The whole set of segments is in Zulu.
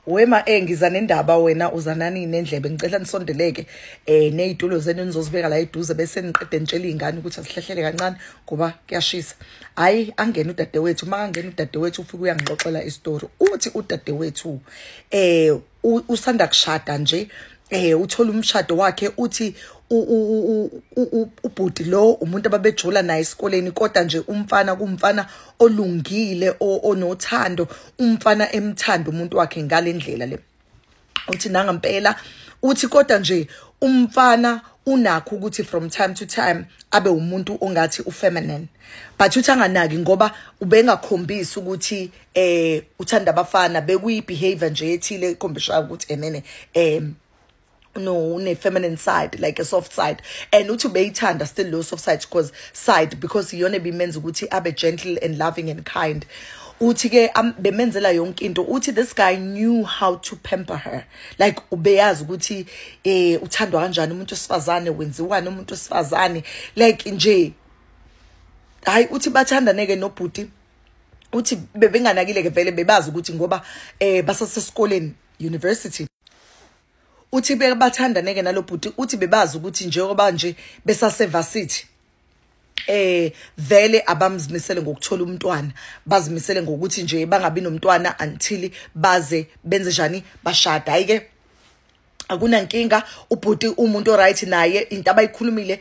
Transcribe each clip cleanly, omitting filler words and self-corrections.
Wema ngiza nendaba wena uzanani nendlebe ngicela nisondeleke nezitulo zenu nizozibeka la eduze bese niqede nitshela izingane ukuthi asihlehlele kancane ngoba kuyashisa. Hayi angena udadewethu mangena udadewethu ufike uyangixoxela istory uthi udadewethu usanda kushada nje uthola umshado wakhe uthi ubhuti lo umuntu ababejula naye esikoleni kodwa nje umfana kumfana olungile onothando umfana emthanda umuntu wakhe ngalendlela le uthi nangempela uthi kodwa nje umfana unakho ukuthi from time to time abe umuntu ongathi ufeminine but uthanganaki ngoba ubengakhombisa ukuthi uthanda abafana bekuyi behavior nje ethile ekhombisha ukuthi enene no une feminine side like a soft side and uthi beyithanda still low soft side because iyona bimenza ukuthi abe gentle and loving and kind uthi ke bemenzela yonke into uthi this guy knew how to pamper her like ubeyazi ukuthi uthandwa kanjani umuntu osifazane wenziwani umuntu osifazane like nje hayi uthi bathandaneke nobhuti uthi bebenganakile ke vele bebazi ukuthi ngoba basasesikoleni university uthi bathandaneke nalobhuti uthi bebazi ukuthi njengoba nje besasevasithi vele abamzimisele ngokuthola umntwana bazimisele ngokuthi nje bangabi nomntwana until baze benze njani bashada ayike akunankinga ubhuti umuntu oright naye into abayikhulumile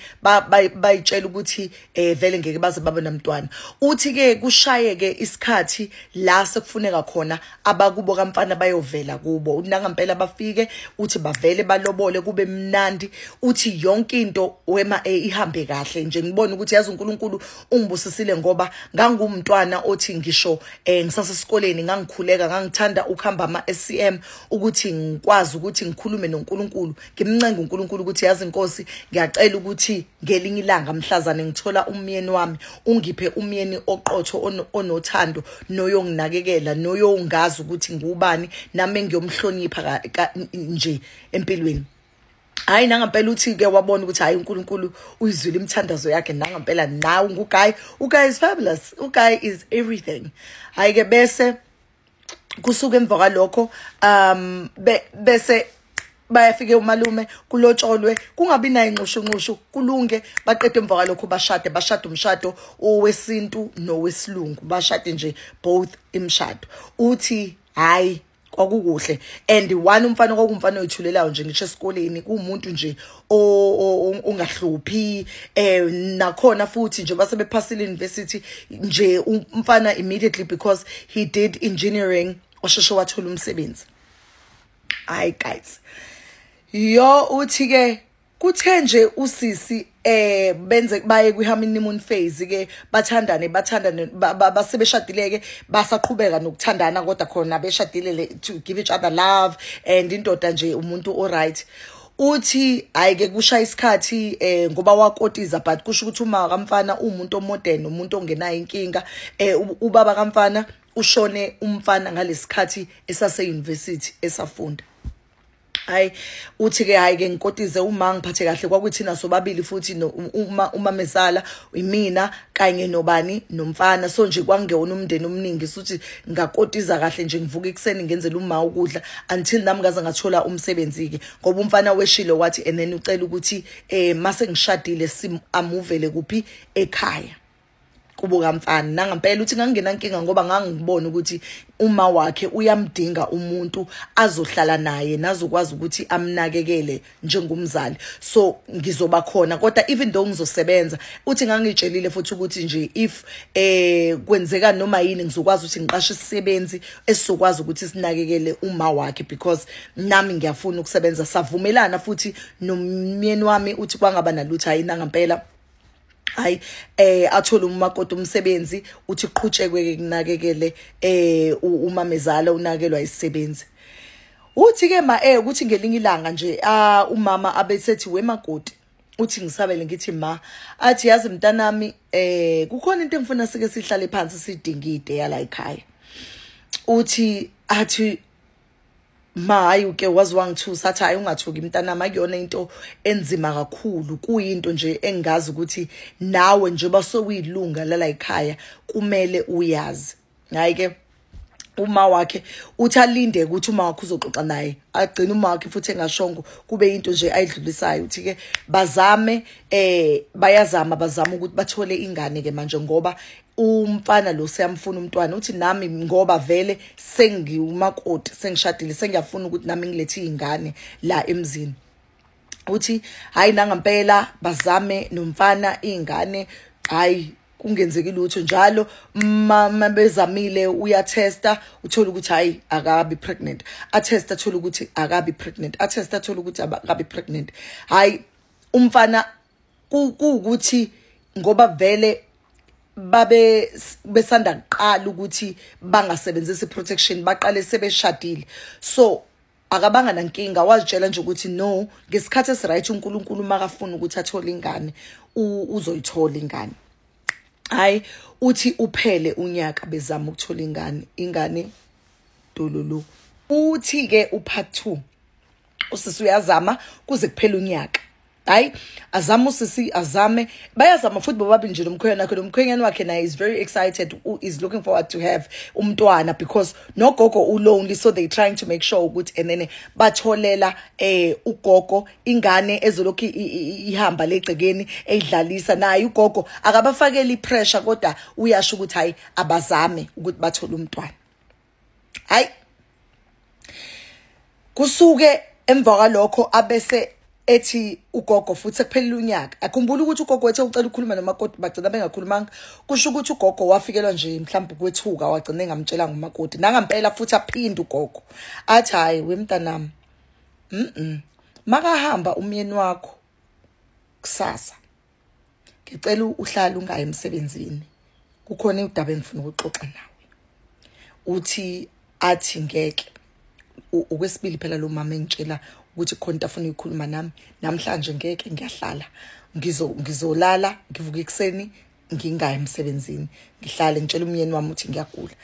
bayitshela ukuthi vele ngeke baze babe namntwana uthi ke kushaye ke isikhathi la sekufuneka khona abakubo kamfana bayovela kubo nangempela bafike uthi bavele balobole kube mnandi uthi yonke into wema ihambe kahle nje ngibona ukuthi yazi uNkulunkulu ungibusisile ngoba ngangumntwana othi ngisho ngisasesikoleni ngangikhuleka ngangithanda ukuhamba ama-SCM ukuthi ngikwazi ukuthi ngikhulume uNkulunkulu ngimncenga uNkulunkulu ukuthi yazi inkosi ngiyacela ukuthi ngelinye ilanga mhlazane ngithola umyeni wami ungiphe umyeni oqotho onothando noyonginakekela noyongazi ukuthi ngubani nami ngiyomhlonipha nje empilweni hayi nangempela uthi ke wabona ukuthi hayi uNkulunkulu uyizwile imithandazo yakhe nangempela nawe nguGuy uGuy is fabulous uGuy is everything hayi ke bese kusuka emva kwalokho bese bayafike umalume kulotsholwe kungabi nayo inqushu kulunge baqede emva kwalokho bashade umshado owesintu nowesilungu bashade nje both imshado uthi hayi kwakukuhle and one umfana kwakumfana oyithulelayo nje ngisho esikoleni kuumuntu nje ongahluphi nakhona futhi nje basebephasile university nje umfana immediately because he did engineering washeshe wathola umsebenzi hayi guys yo uthi ke kuthe nje usisi benze baye kwi honeymoon phase ke bathandane basebeshadileke basaqhubeka nokuthandana kodwa khona beshadile to give each other love and indoda nje umuntu alright uthi ayike kushaya isikhathi ngoba wakotiza but kusho ukuthi uma kamfana umuntu omodern umuntu ongenayo inkinga ubaba kamfana ushone umfana ngalesikhathi esase university esafunda hayi uthi ke hayi ke ngikotize uma ngiphathe kahle kwakuthina sobabili futhi umamezala imina kanye nobani nomfana so nje kwangewona umndeni omningi suthi ngakotiza kahle nje ngivuka ekseni ngenzela uma ukudla until nami ngaze ngathola umsebenzi ke ngoba umfana weshilo wathi and then ucela ukuthi mase ngishadile amuvele kuphi ekhaya kubo kamfana nangempela uthi ngangena inkinga ngoba ngangibona ukuthi uma wakhe uyamdinga umuntu azohlala naye nazokwazi ukuthi amnakekele njengomzali so ngizoba khona kodwa even though ngizosebenza uthi ngangitshelile futhi ukuthi nje if kwenzeka noma yini ngizokwazi ukuthi ngiqashe isisebenzi esizokwazi ukuthi sinakekele uma wakhe because nami ngiyafuna ukusebenza savumelana futhi nomyeni wami uthi kwangaba nalutho ayina ngempela hayi athola umakoti umsebenzi uthi qhutshekwe kunakekele umamezala unakelwa isisebenzi uthi ke ukuthi ngelinye ilanga nje umama abesethi wemakoti uthi ngisabele ngithi ma athi yazi mntanami kukhona into engifuna sike sihlale phansi sidingide yala ekhaya uthi athi hayi uke wazwangithusa athi hayi ungathuki mntanami akuyona into enzima kakhulu kuyinto nje engazi ukuthi nawe nje basokuyilunga lala ekhaya kumele uyazi hayi ke uma wakhe uthi alinde ukuthi uma wakhe uzoxoxa naye agcina uma wakhe futhi engashongo kube into nje ayidlulisayo uthi ke bazame bazama ukuthi bathole ingane ke manje ngoba umfana lo siyamfuna umntwana uthi nami ngoba vele sengiumakoti sengishadile sengiyafuna ukuthi nami ngilethe ingane la emzini uthi hayi nangempela bazame nomfana ingane hayi kungenzeki lutho njalo mabezamile uyatesta uthola ukuthi hayi akabi pregnant atesta athola ukuthi akabi pregnant atesta athola ukuthi akabi pregnant hayi umfana ukuthi ngoba vele babe besanda kuqala ukuthi bangasebenzisi protection baqale sebeshadile so akabanga nankinga wazitshela nje ukuthi no ngesikhathi esiright uNkulunkulu makafuna ukuthi athole ingane uzoyithola ingane hayi uthi uphele unyaka bezama ukuthola ingane dololo uthi ke upart 2 usisi uyazama kuze kuphela unyaka hayi azama usisi azame bayazama futhi bobabili nje nomkhwenyana wakhe naye is very excited is looking forward to have umntwana because nogogo ulonely so they trying to make sure ukuthi and then batholela ugogo ingane ezolokhu ihamba legcekeni eyidlalisa naye ugogo akabafakeli pressure kodwa uyasho ukuthi hayi abazame ukuthi bathole umntwana hayi kusuke emva kwalokho abese ethi ugogo futhi sekuphelile unyaka akhumbula ukuthi ugogo wethe ucela ukukhuluma nomakoti bagcina bengakhulumanga kusho ukuthi ugogo wafikelwa nje mhlawumbe kwethuka wagcina engamtshelanga umakoti nangempela futhi aphinda ugogo athi hayi wemntanami makahamba umyeni wakho kusasa ngicela uhlale ungayi emsebenzini kukhona udaba engifuna ukuxoxa nawe uthi athi ngeke ukwesibili phela lo mama engitshela ukuthi khona into afuna ukukhuluma nami namhlanje ngeke ngiyahlala ngizolala ngivuka ekseni ngingayi emsebenzini ngihlale ngitshela umyeni wami uthi ngiyagula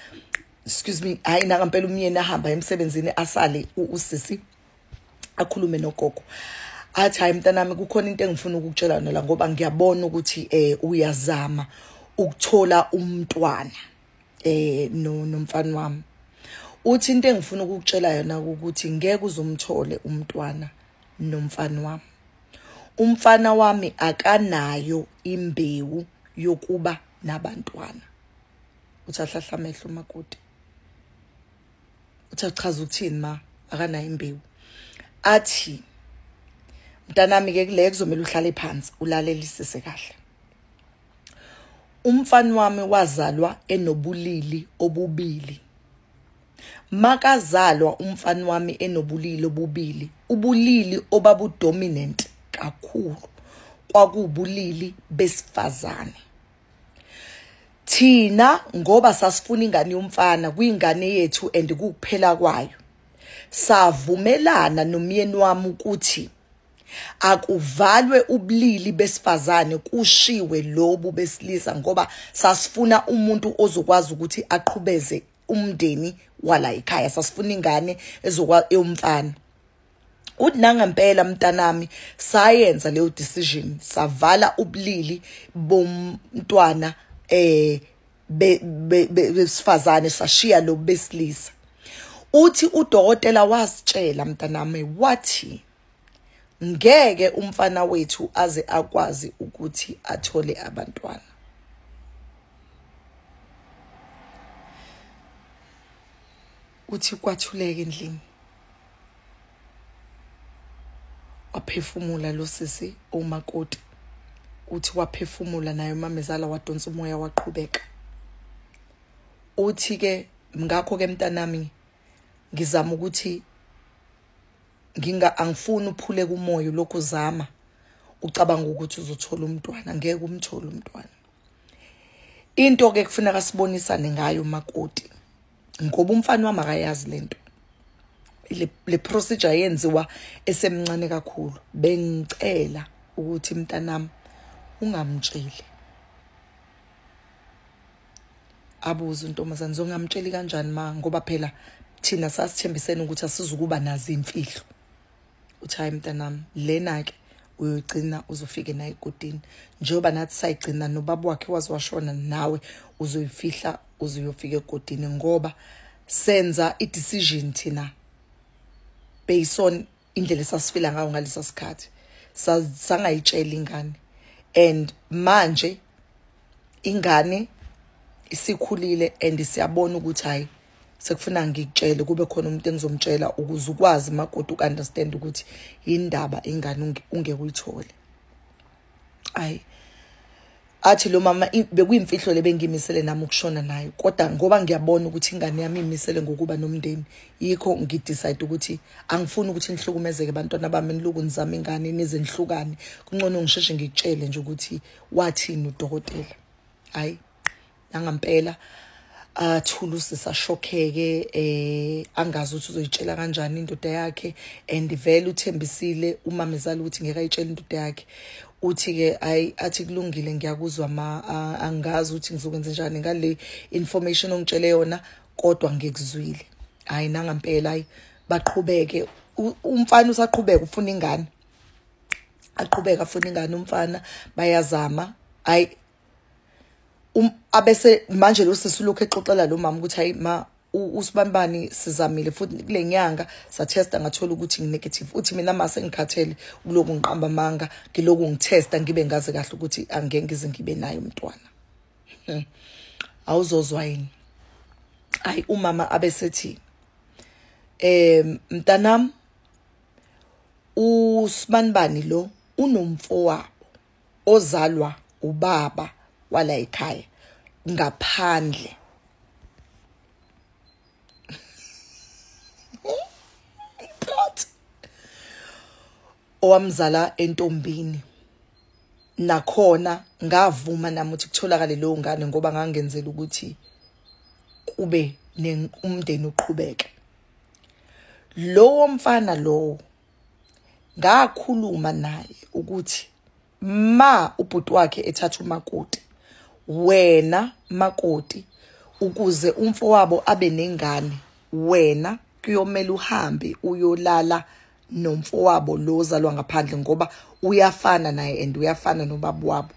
excuse me hayi nakampela umyeni ahamba emsebenzini asale usisi akhulume nogogo athi hayi mntanami kukhona into engifuna ukukutshela yona la ngoba ngiyabona ukuthi uyazama ukuthola umntwana nomfana wami uthi into engifuna ukukutshela yona ukuthi ngeke uzomthole umntwana nomfana wami umfana wami akanayo imbewu yokuba nabantwana uthahlahla amehlo makoti uthachaza ukuthini ma akanayo imbewu athi mntanami ke kule kuzomela uhlale phansi ulalelisise kahle umfana wami wazalwa enobulili obubili makazalwa umfana wami enobulili obubili ubulili obabudominant kakhulu kwakubulili besifazane thina ngoba sasifuna ingane yomfana kuyingane yethu and kukuphela kwayo savumelana nomyeni wami ukuthi akuvalwe ubulili besifazane kushiwe lobu besilisa ngoba sasifuna umuntu ozokwazi ukuthi aqhubeze umndeni wala ekhaya sasifuna ingane ezokwa eyomfana uthi nangempela mntanami sayenza leyo decision savala ubulili bomntwana besifazane sashiya lo besilisa uthi udokotela wasitshela mntanami wathi ngeke umfana wethu aze akwazi ukuthi athole abantwana uthi kwathuleka endlini waphefumula lo sisi umakoti uthi waphefumula naye umamezala wadonsa umoya waqhubeka uthi ke ngakho ke mntanami ngizama ukuthi angifuni uphule kumoya lokho zama ucabanga ukuthi uzothola umntwana ngeke umthole umntwana into ke kufuneka sibonisane ngayo makoti ngoba umfana wami akayazi lento le procedure yenziwa esemncane kakhulu bengicela ukuthi mntanami ungamtsheli abuza untombazane zongamtsheli kanjani ma ngoba phela thina sasithembisene ukuthi asizukuba nazo imfihlo uthi hayi mntanami lena ke uyogcina uzofike naye egodini njengoba nathi sayigcina nobaba wakhe waziwashona nawe uzoyifihla uzuyofika egodini ngoba senza i-decision thina based on indlela esasifila ngayo ngalesa sikhathi sangayitshela ingane. And manje ingane isikhulile and siyabona ukuthi hayi sekufuna ngikutshele kube khona umuntu engizomtshela ukuze ukwazi makoti ukunderstand ukuthi indaba ingane ungekuyithole. Athi lo mama bekuyimfihlo lebengimisele nami ukushona nayo, kodwa ngoba ngiyabona ukuthi ingane yami imisele ngokuba nomndeni, yikho ngidecide ukuthi angifuni ukuthi nihlukumezeke abantwana bami niluku nizama ingane nize nihlukane. Kungcono ngisheshe ngikutshele nje ukuthi wathini udokotela. Nangampela Thulu sisashokheke, angazi ukuthi uzoyitshela kanjani indoda yakhe, and vele uthembisile umamezala ukuthi ngeke ayitshele indoda yakhe. Uthi ke athi kulungile ngiyakuzwa angazi ukuthi ngizokwenza njani ngale information ongitshele yona, kodwa ngikuzwile. Nangampela baqhubeke, umfana usaqhubeka ufuna ingane, aqhubeka afuna ingane umfana, bayazama. Abese manje lo sisulokho exoxela lo mama ukuthi ma usibanibani sizamile futhi kule nyanga satesta ngathola ukuthi nginegative. Uthi mina mase ngikhathele uloku ngiqamba manga ngiloku ngitesta ngibe ngaze kahle ukuthi angeke ngize ngibe nayo umntwana. Awuzozwa yini? Umama abesethi mntanami usibanibani lo unomfowabo ozalwa ubaba wala ekhaya ngaphandle. Plot owamzala entombini, nakhona ngavuma nami ukuthi kutholakale lo ngane ngoba ngangenzela ukuthi kube umndeni uqhubeke. Lo mfana lo ngakhuluma naye ukuthi ma ubhuti wakhe ethatha umakoti, wena makoti ukuze umfowabo abe nengane, wena kuyomela uhambe uyolala nomfowabo lo ozalwa ngaphandle ngoba uyafana naye and uyafana nobaba wabo,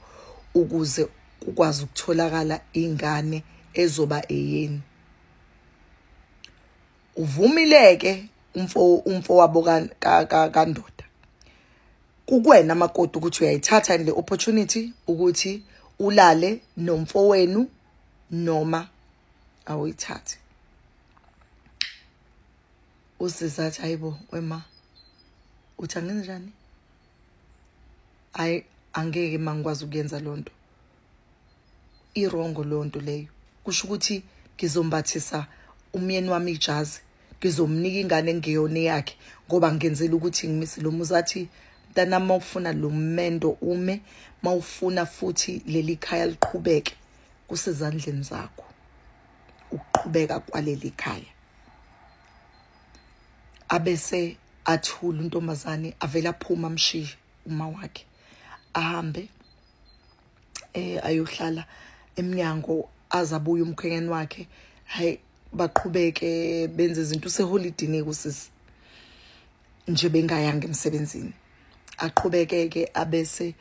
ukuze ukwazi ukutholakala ingane ezoba eyeni. Uvumileke umfowabo kandoda. Kukwena makoti ukuthi uyayithatha le opportunity ukuthi ulale nomfowenu noma awuyithathe. Usizathi hayibo wema uthi angenjani? Angeke mangikwazi ukuyenza lonto. Irongo lonto leyo. Kusho ukuthi ngizombathisa umyeni wami ijazi, ngizomnika ingane engeyona yakhe ngoba ngenzela ukuthi ngimise lo muzathi mntana mawufuna lo mendo ume, mawufuna futhi leli khaya liqhubeke kusezandleni zakho ukuqhubeka kwaleli khaya. Abese athula untombazane avela phuma amshiye uma wakhe ahambe ayohlala eminyango, azabuya umkhwenyane wakhe baqhubeke benze izinto useholiday kusisi nje bengayanga emsebenzini. Aqhubeke abese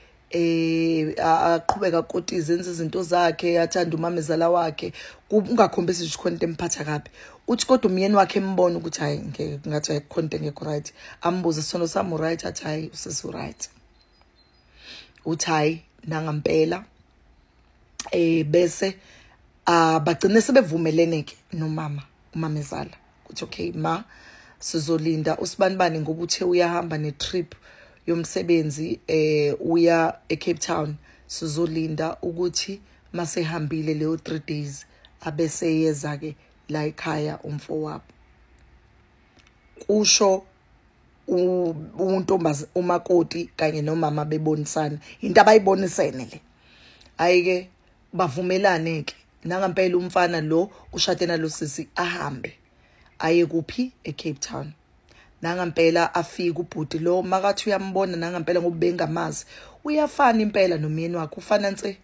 aqhubeka kotize enze izinto zakhe, athanda umamezala wakhe, ungakhombisi nje khona into emphatha kabi. Uthi kodwa umyeni wakhe embona ukuthi hayi ngeke ngathi ayikhonto ngekho right, ambuze isono sami right, athi hayi usisi right. Uthi hayi nangampela bese bagcine sebevumelene ke nomama umamezala ukuthi okay ma sizolinda usibanibani ngoba uthe uyahamba netrip yomsebenzi uya eCape Town, sizolinda ukuthi masehambile leyo 3 days abese yeza ke la ekhaya umfowabo. Kusho untombazi umakoti kanye nomama bebonisana into abayibonisene le. Ayike bavumelane ke nangampela umfana lo ushade nalo sisi ahambe aye kuphi eCape Town. Nangampela afika ubhuti lo makathi uyambona nangampela ngoba bengamazi uyafana impela nomyeni wakhe, ufana nse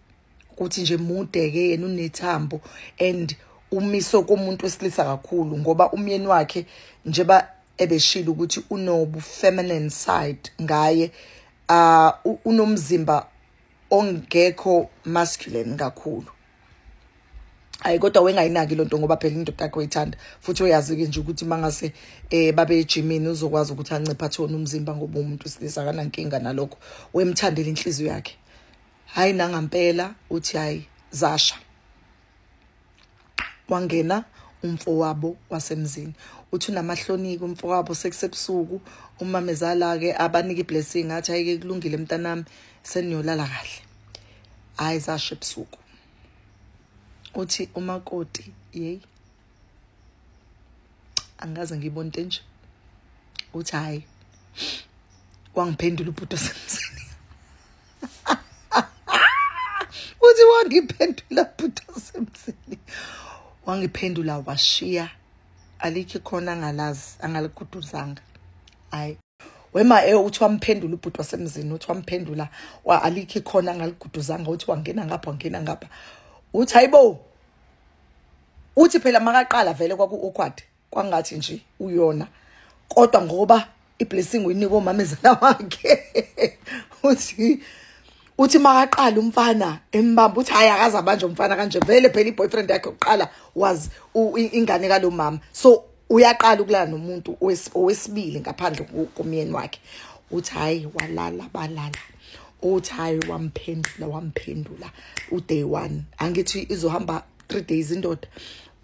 ukuthi nje mude ke yena unethambo and umiso komuntu wesilisa kakhulu ngoba umyeni wakhe njeba ebeshila ukuthi unobu feminine side ngaye, unomzimba ongekho masculine kakhulu. Hayi kodwa wengayinaki lonto ngoba phela indoda yakho uyithanda futhi uyazi ke nje ukuthi mangase babe ejimini uzokwazi ukuthi ancipha athone umzimba ngoba umuntu wesilisa akanankinga nalokho wemthandela inhliziyo yakhe. Hayi nangampela uthi hayi Zasha wangena umfowabo wasemzini uthi unamahloniko umfowabo sekusebusuku umamezala ke abanika iblessing athi ayike kulungile mntanami seniyolala kahle. Hayi Zasha ebusuku uthi umakoti yey angaze ngibonte nje uthi hayi wangiphendula ubhuti wasemzini uthi wangiphendula ubhuti wasemzini wangiphendula washiya alikho khona ngalazi angalikuduzanga. Hayi wema uthi wamphendula ubhuti wasemzini uthi wamphendula alikho khona angaliguduzanga uthi wangena ngapha uthi hayibo uthi phela makaqala vele kwaku-awkward kwangathi nje uyona kodwa ngoba iblessing uyinika omamezala wakhe uthi makaqala umfana embamba uthi hayi akaza manje umfana kanje vele phela iboyfriend yakhe uqala wazi ingane kalo mama so uyaqala ukulala nomuntu owesibili ngaphandle komyeni wakhe. Uthi hayi walala balala uthi hayi wamphendula uday 1 angithi izohamba 3 days indoda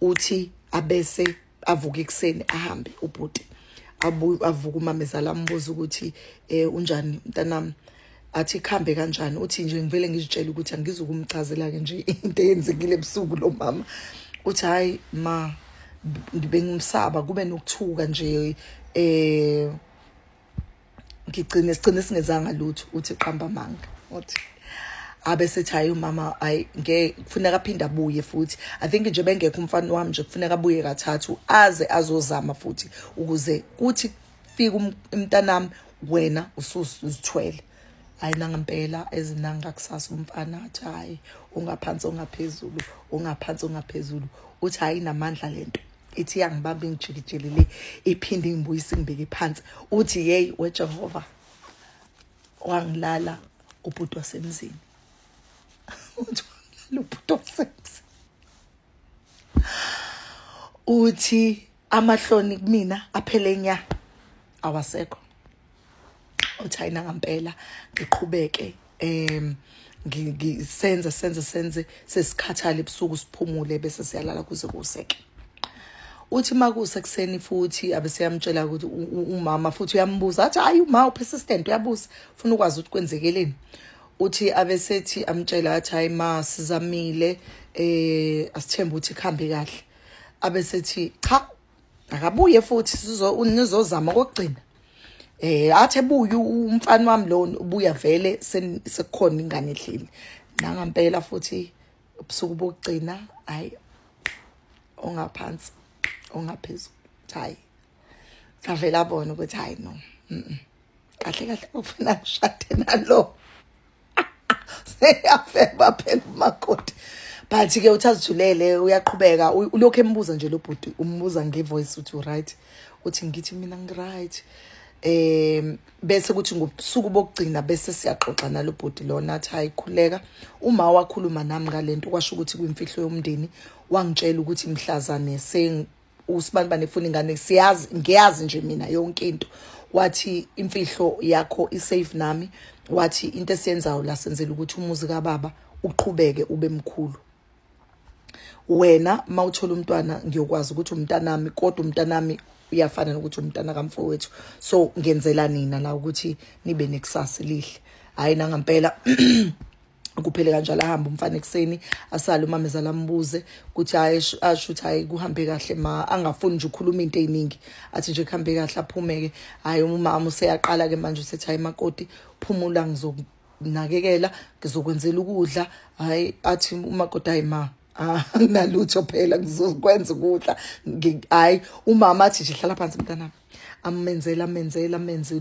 uthi abese avuka ekseni ahambe ubhuti avuka umamezala ambuza ukuthi unjani mntanami athi khambe kanjani uthi nje ngivele ngizitshela ukuthi angizukumchazela ke nje into eyenzekile ebusuku lo mama. Uthi hayi ma ngibengumsaba kube nokuthuka nje ngigcine singezanga lutho uthi qamba manga uthi abesethi hayi umama hayi kufuneka aphinda abuye futhi I think nje bengekho umfana wami nje kufuneka abuye kathathu aze azozama futhi ukuze kuthi fika umntanami wena usuzithwele. Hayi nangampela ezinanga kusasa umfana athi hayi ungaphansi ongaphezulu uthi hayi namandla lento ithi yangibamba ngijikijelele iphinde ngibuyise ngibeke phansi uthi hey weJehova wangilala ubhuti wasemzini uthi wangilala ubhuti wasemzini uthi amahloni kumina aphelenya awasekho. Uthi hayi nangampela ngiqhubeke ngisenze sesikhathala ebusuku siphumule bese siyalala kuze kuseke. Uthi makusekuseni futhi abeseyamtshela ukuthi umama futhi uyambuza athi hayi uma persistent uyabuza ufuna ukwazi ukuthi kwenzekeleni. Uthi abesethi amtshela athi hayi ma sizamile asithemba ukuthi khambe kahle. Abesethi cha akabuye futhi nizozama kokugcina athi ebuye umfana wami lo ubuya vele sekukhona ingane ehleli nangampela futhi ubusuku bokugcina hayi ongaphansi ongaphezulu hayi avela abona ukuthi hayi no kahle ufuna kushade nalo seyafeba phela umakoti but ke uthazithulele uyaqhubeka ulokho embuza nje lo bhuti umbuza ngevoice uthi right uthi ngithi mina ngiright bese kuthi ngobusuku bokugcina bese siyaxoxa nalo bhuti lona athi hayi khuleka uma wakhuluma nami ngalento kwasho ukuthi kwimfihlo yomndeni wangitshela ukuthi mhlazane usibani banefuna ingane ngiyazi nje mina yonke into wathi imfihlo yakho isafe nami wathi into esiyenzayo la senzela ukuthi umuzi kaBaba uqhubeke ube mkhulu wena mawuthola umntwana ngiyokwazi ukuthi umntanami kodwa umntanami uyafana nokuthi umntana kamfowethu so ngenzela nina la ukuthi nibe nekusasa lihle. Hayi nangampela kuphele kanjalo ahamba umfana ekseni asala umamezala ambuze ukuthi asho ukuthi hayi kuhambe kahle ma angafuni nje ukukhuluma into eziningi athi nje kuhambe kahle aphumeke. Hayi umama useyaqala ke manje usethi hayi makoti phumula ngizokunakekela ngizokwenzela ukudla. Hayi athi umakoti hayi ma nalutho phela ngizokwenza ukudla hayi umama athi nje hlala phansi mntanami amenzela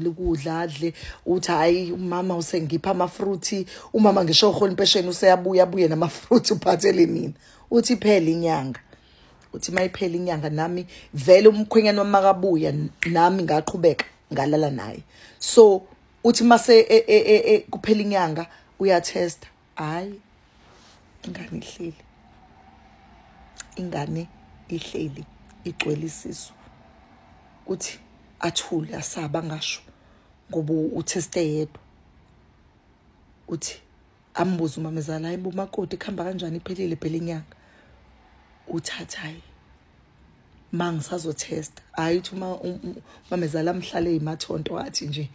ukudla adle. Uthi hayi umama usengipha amafruit umama ngisho hola impesheni useyabuya abuye namafruit uphathele mina. Uthi phela inyanga uthi mayiphela inyanga nami vele umkhwenyana wamakabuya nami ngaqhubeka ngalala naye so uthi mase kuphela inyanga uyatesta hayi ingane ihleli ingane ihleli igcwele isisu uthi athule asaba ngasho ngoba utheste yedwa uthi ambuza umamezala hayibo makoti khamba kanjani iphelile phela inyanga uthathayi mangisazo test ayithi umamezala amhlale imathonto athi nje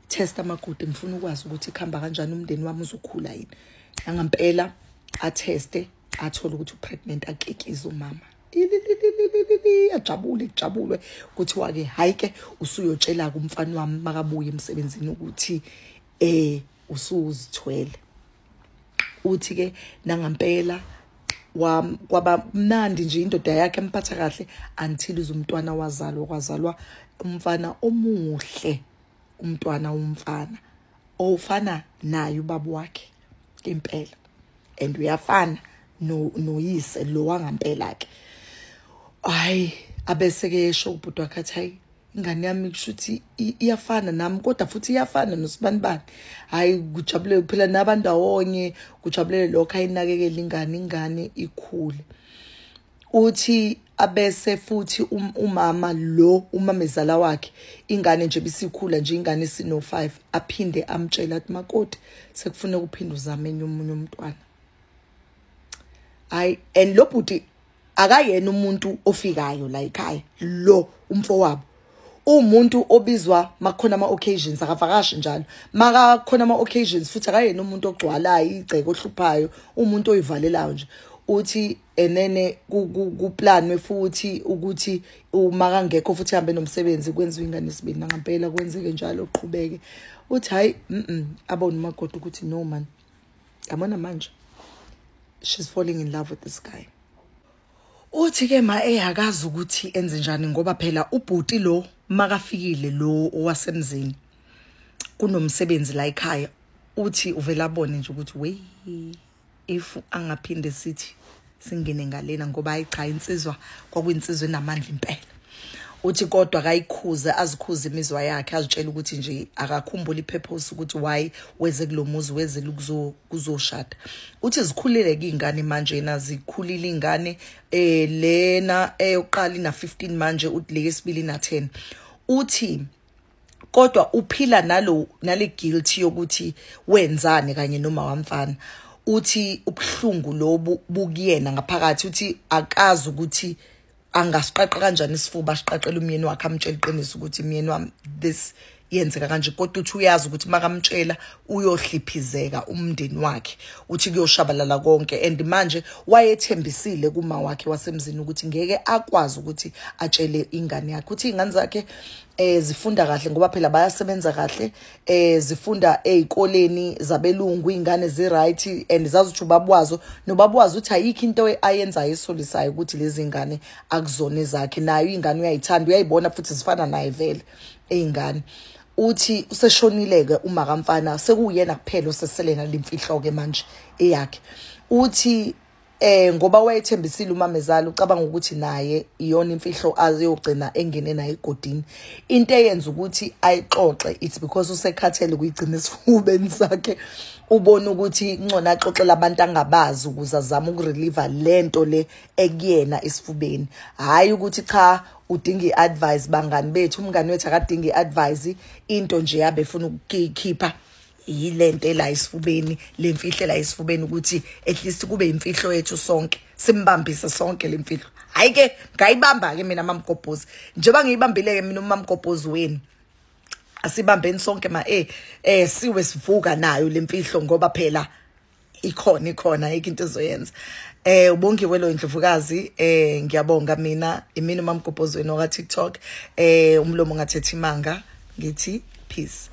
test amagude ngifuna ukwazi ukuthi ikhamba kanjani umndeni wami uzokhula yini angempela ateste athola ukuthi upregnant akekiza umama ajabule kuthiwa ke hayike usuyotshela kumfana wami makabuye emsebenzini ukuthi usuzithwele uthi ke nangempela kwaba mnandi nje indoda yakhe emphatha kahle until umntwana kwazalwa umfana omuhle umntwana womfana ofana naye ubaba wakhe impela and uyafana noyise lo wangempela ke hayi abese ke esho ubhuti wakhe athi ingane yami kushuthi iyafana nami kodwa futhi iyafana nosibanibani hayi kujabule phela nabantu awonye kujabulele lokho ayinakekela ingane ikhule uthi abese futhi umama lo umamezala wakhe ingane nje bisikhula nje ingane sino 5 aphinde amtshela athi makoti sekufuneka uphinde uzame omunye umntwana hayi and lo bhuti akayena umuntu ofikayo la ekhaya lo umfowabo umuntu obizwa makhona ama occasions akavakashi njalo maka khona ama occasions futhi akayena umuntu ogcwalayo igceke ohluphayo umuntu oyivalelayo nje uthi enene kuplanwe futhi ukuthi uma kangekho futhi hambe nomsebenzi kwenziwe ingane sibili ngempela kwenzeke njalo uqhubeke uthi hayi abona umakoti ukuthi no man yabona manje she's falling in love with this guy uthi ke akazi ukuthi enze njani ngoba phela ubhuti lo makafikile lo owasemzini kunomsebenzi la ekhaya uthi uvela abone nje ukuthi we if angaphinde sithi singene ngalena ngoba ayicha insizwa kwakuyinsizwe enamandla impela uthi kodwa akayikhuze azikhuze imizwa yakhe azitshela ukuthi nje akakhumbula ipurpose ukuthi why weze kulomuzi weze kuzoshada uthi zikhulile ke ingane manje zikhulile ingane lena eyoqala ina 15 manje uthi le yesibili na 10 uthi kodwa uphila nale guilt yokuthi wenzane kanye noma wamfana uthi ubhlungu lobu bukuyena ngaphakathi uthi akazi ukuthi angasiqaqa kanjani isifuba asiqaqela umyeni wakhe amtshela iqiniso ukuthi umyeni wami this yenzeka kanje kodwa uthi uyazi ukuthi makamtshela uyohliphizeka umndeni wakhe uthi kuyoshabalala konke and manje wayethembisile kuma wakhe wasemzini ukuthi ngeke akwazi ukuthi atshele ingane yakhe uthi ingane zakhe zifunda kahle ngoba phela bayasebenza kahle zifunda ezikoleni zabelungu ingane ziright and zazuthi ubabwazo nobabwazi uthi ayikho into ayenza ayisolisayo ukuthi lezi ingane akuzona zakhe nayo ingane uyayithanda uyayibona futhi zifana naye vele eingane uthi useshonileke uma kamfana sekuyena kuphela oseselena lemfihlo ke manje eyakhe uthi ngoba wayethembisile umamezala ucabanga ukuthi naye iyona imfihlo aziyogcina engene naye egodini into eyenza ukuthi ayixoxe it's because usekhathele kuyigcina esifubeni sakhe ubona ukuthi ngcona axoxela abantu angabazi ukuze azame ukurelieve lento le ekuyena esifubeni hayi ukuthi cha udinga iadvice bangani bethu umngani wethu akadinga iadvice into nje yabe efuna ukukhipha yilento la isifubeni lemfihlo la isifubeni ukuthi at least kube imfihlo yethu sonke simbambise sonke lemfihlo hayi ke ngayibamba ke mina mamgobhozi njengoba ngiyibambile ke mina umamgobhozi wenu asibambeni sonke siwe sivuka nayo lemfihlo ngoba phela ikhona into ezoyenza ubongiwe lo Ndlovukazi ngiyabonga mina imini umamgobhozi wenu ka TikTok umlomo ngathethi imanga ngithi peace.